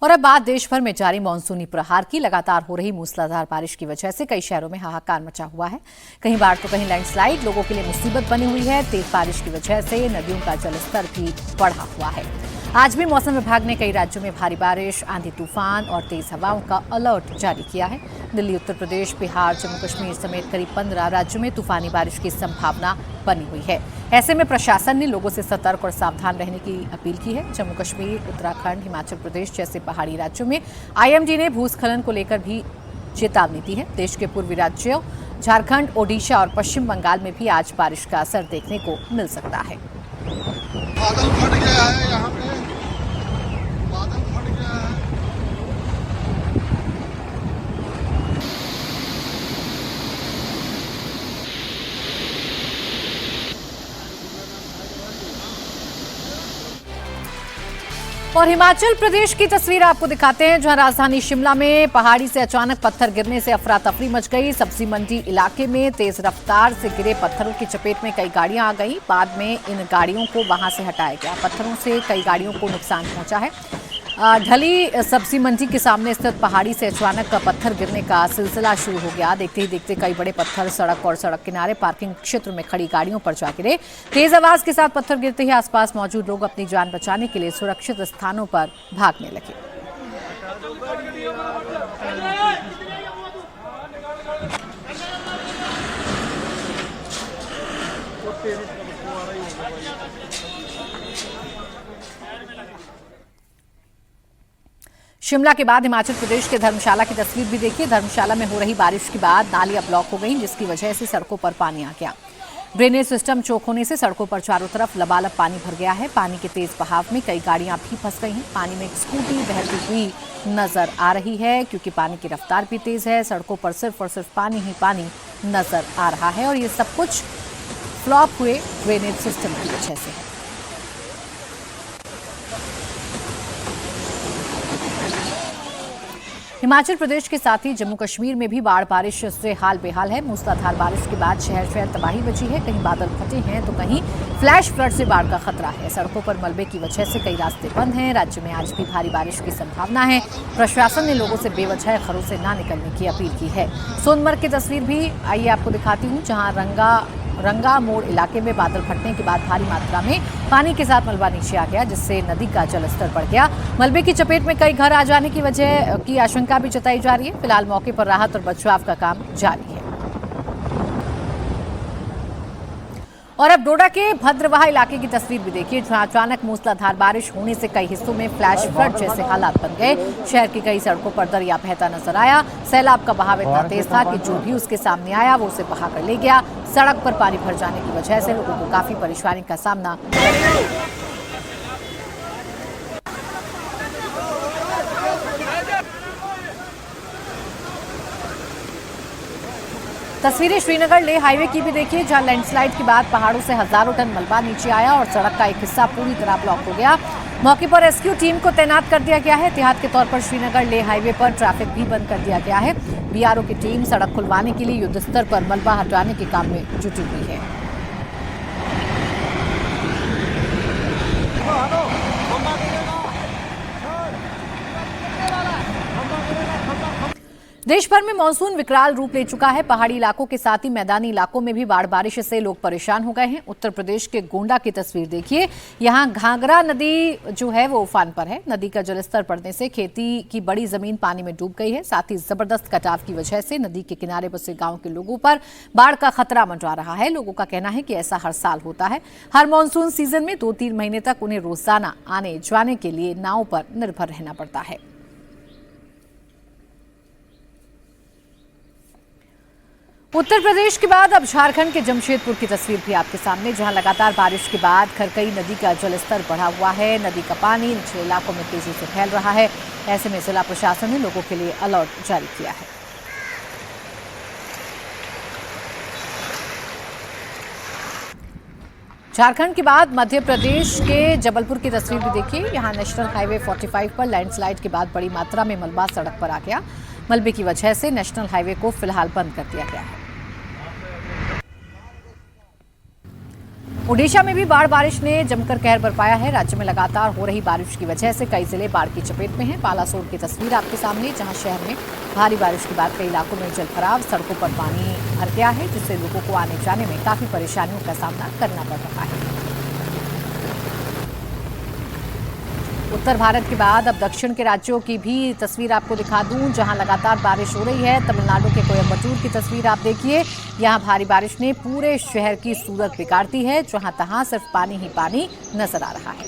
और अब बात देश भर में जारी मानसूनी प्रहार की। लगातार हो रही मूसलाधार बारिश की वजह से कई शहरों में हाहाकार मचा हुआ है। कहीं बाढ़ तो कहीं लैंडस्लाइड लोगों के लिए मुसीबत बनी हुई है। तेज बारिश की वजह से नदियों का जलस्तर भी बढ़ा हुआ है। आज भी मौसम विभाग ने कई राज्यों में भारी बारिश, आंधी तूफान और तेज हवाओं का अलर्ट जारी किया है। दिल्ली, उत्तर प्रदेश, बिहार, जम्मू कश्मीर समेत करीब 15 राज्यों में तूफानी बारिश की संभावना बनी हुई है। ऐसे में प्रशासन ने लोगों से सतर्क और सावधान रहने की अपील की है। जम्मू कश्मीर, उत्तराखंड, हिमाचल प्रदेश जैसे पहाड़ी राज्यों में आईएमडी ने भूस्खलन को लेकर भी चेतावनी दी है। देश के पूर्वी राज्यों झारखंड, ओडिशा और पश्चिम बंगाल में भी आज बारिश का असर देखने को मिल सकता है। बादल फट गया है, यहाँ पे बादल फट गया है। और हिमाचल प्रदेश की तस्वीर आपको दिखाते हैं, जहां राजधानी शिमला में पहाड़ी से अचानक पत्थर गिरने से अफरा तफरी मच गई। सब्जी मंडी इलाके में तेज रफ्तार से गिरे पत्थरों की चपेट में कई गाड़ियां आ गई। बाद में इन गाड़ियों को वहां से हटाया गया। पत्थरों से कई गाड़ियों को नुकसान पहुंचा है। ढली सब्जी मंडी के सामने स्थित पहाड़ी से अचानक पत्थर गिरने का सिलसिला शुरू हो गया। देखते ही देखते कई बड़े पत्थर सड़क और सड़क किनारे पार्किंग क्षेत्र में खड़ी गाड़ियों पर जा गिरे। तेज आवाज के साथ पत्थर गिरते ही आसपास मौजूद लोग अपनी जान बचाने के लिए सुरक्षित स्थानों पर भागने लगे। शिमला के बाद हिमाचल प्रदेश के धर्मशाला की तस्वीर भी देखिए। धर्मशाला में हो रही बारिश के बाद नालियां ब्लॉक हो गईं, जिसकी वजह से सड़कों पर पानी आ गया। ड्रेनेज सिस्टम चौक होने से सड़कों पर चारों तरफ लबालब पानी भर गया है। पानी के तेज बहाव में कई गाड़ियां भी फंस गई हैं। पानी में एक स्कूटी बहती हुई नजर आ रही है, क्योंकि पानी की रफ्तार भी तेज है। सड़कों पर सिर्फ और सिर्फ पानी ही पानी नजर आ रहा है और ये सब कुछ फ्लॉप हुए ड्रेनेज सिस्टम की वजह से है। हिमाचल प्रदेश के साथ ही जम्मू कश्मीर में भी बाढ़ बारिश से हाल बेहाल है। मूसलाधार बारिश के बाद शहर शहर तबाही मची है। कहीं बादल फटे हैं तो कहीं फ्लैश फ्लड से बाढ़ का खतरा है। सड़कों पर मलबे की वजह से कई रास्ते बंद हैं। राज्य में आज भी भारी बारिश की संभावना है। प्रशासन ने लोगों से बेवजह घरों से ना निकलने की अपील की है। सोनमर्ग की तस्वीर भी आइए आपको दिखाती हूँ, जहाँ रंगा मोड़ इलाके में बादल फटने के बाद भारी मात्रा में पानी के साथ मलबा नीचे आ गया, जिससे नदी का जलस्तर बढ़ गया। मलबे की चपेट में कई घर आ जाने की वजह की आशंका भी जताई जा रही है। फिलहाल मौके पर राहत और बचाव का काम जारी है। और अब डोडा के भद्रवाह इलाके की तस्वीर भी देखिए, जहां अचानक मूसलाधार बारिश होने से कई हिस्सों में फ्लैश फ्लड जैसे हालात बन गए। शहर की कई सड़कों पर दरिया बहता नजर आया। सैलाब का बहाव इतना तेज था कि जो भी उसके सामने आया वो उसे बहा कर ले गया। सड़क पर पानी भर जाने की वजह से लोगों को काफी परेशानी का सामना करना पड़ा। तस्वीरें श्रीनगर लेह हाईवे की भी देखिए, जहां लैंडस्लाइड के बाद पहाड़ों से हजारों टन मलबा नीचे आया और सड़क का एक हिस्सा पूरी तरह ब्लॉक हो गया। मौके पर रेस्क्यू टीम को तैनात कर दिया गया है। एहतियात के तौर पर श्रीनगर लेह हाईवे पर ट्रैफिक भी बंद कर दिया गया है। बीआरओ की टीम सड़क खुलवाने के लिए युद्ध स्तर पर मलबा हटाने के काम में जुटी हुई है। देश भर में मानसून विकराल रूप ले चुका है। पहाड़ी इलाकों के साथ ही मैदानी इलाकों में भी बाढ़ बारिश से लोग परेशान हो गए हैं। उत्तर प्रदेश के गोंडा की तस्वीर देखिए, यहाँ घाघरा नदी जो है वो उफान पर है। नदी का जलस्तर बढ़ने से खेती की बड़ी जमीन पानी में डूब गई है। साथ ही जबरदस्त कटाव की वजह से नदी के किनारे बसे गांव के लोगों पर बाढ़ का खतरा मंडरा रहा है। लोगों का कहना है कि ऐसा हर साल होता है। हर मानसून सीजन में 2-3 महीने तक उन्हें रोजाना आने जाने के लिए नाव पर निर्भर रहना पड़ता है। उत्तर प्रदेश के बाद अब झारखंड के जमशेदपुर की तस्वीर भी आपके सामने, जहां लगातार बारिश के बाद खरकई नदी का जलस्तर बढ़ा हुआ है। नदी का पानी निचले इलाकों में तेजी से फैल रहा है। ऐसे में जिला प्रशासन ने लोगों के लिए अलर्ट जारी किया है। झारखंड के बाद मध्य प्रदेश के जबलपुर की तस्वीर भी देखिए। यहां नेशनल हाईवे 45 पर लैंडस्लाइड के बाद बड़ी मात्रा में मलबा सड़क पर आ गया। मलबे की वजह से नेशनल हाईवे को फिलहाल बंद कर दिया गया है। ओडिशा में भी बाढ़ बारिश ने जमकर कहर बरपाया है। राज्य में लगातार हो रही बारिश की वजह से कई जिले बाढ़ की चपेट में हैं। बालासोर की तस्वीर आपके सामने, जहां शहर में भारी बारिश के बाद कई इलाकों में जलभराव, सड़कों पर पानी भर गया है, जिससे लोगों को आने जाने में काफी परेशानियों का सामना करना पड़ रहा है। उत्तर भारत के बाद अब दक्षिण के राज्यों की भी तस्वीर आपको दिखा दूं, जहां लगातार बारिश हो रही है। तमिलनाडु के कोयम्बटूर की तस्वीर आप देखिए, यहां भारी बारिश ने पूरे शहर की सूरत बिगाड़ दी है। जहां तहां सिर्फ पानी ही पानी नजर आ रहा है।